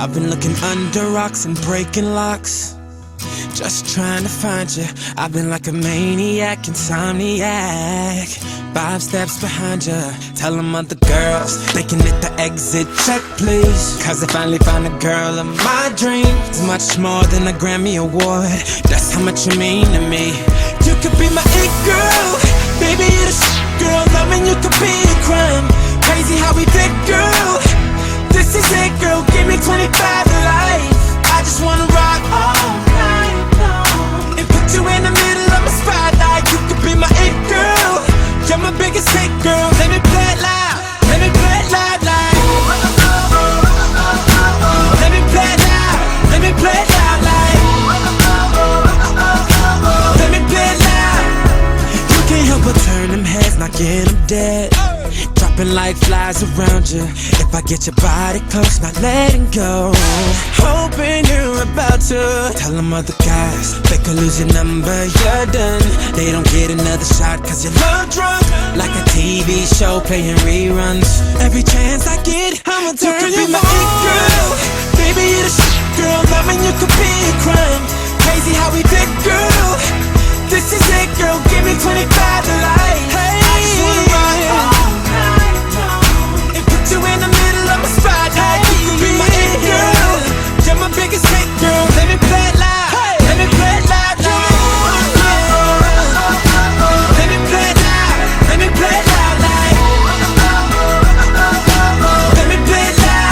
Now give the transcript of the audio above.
I've been looking under rocks and breaking locks, just trying to find you. I've been like a maniac, insomniac, 5 steps behind you. Tell them other girls they can hit the exit check, please. Cause I finally found a girl of my dreams. Much more than a Grammy award, that's how much you mean to me. You could be my it girl, baby you're the girl. Loving you could be a crime. Crazy how we fit, girl. This is it, girl. Give me 25 to life. I just wanna rock all night long and put you in the middle of my spotlight. You could be my it girl. You're my biggest hit, girl. Let me play it loud. Let me play it loud, like. Let me play it loud. Let me play it loud, like. Let me play it loud. You can't help but turn them heads, not get them dead. Dropping like flies around you. If I get your body close, not letting go. Hoping you're about to tell them other guys they could lose your number, you're done. They don't get another shot cause you're love drunk, like a TV show playing reruns. Every chance I get, I'ma turn you on. Girl, baby you're the girl.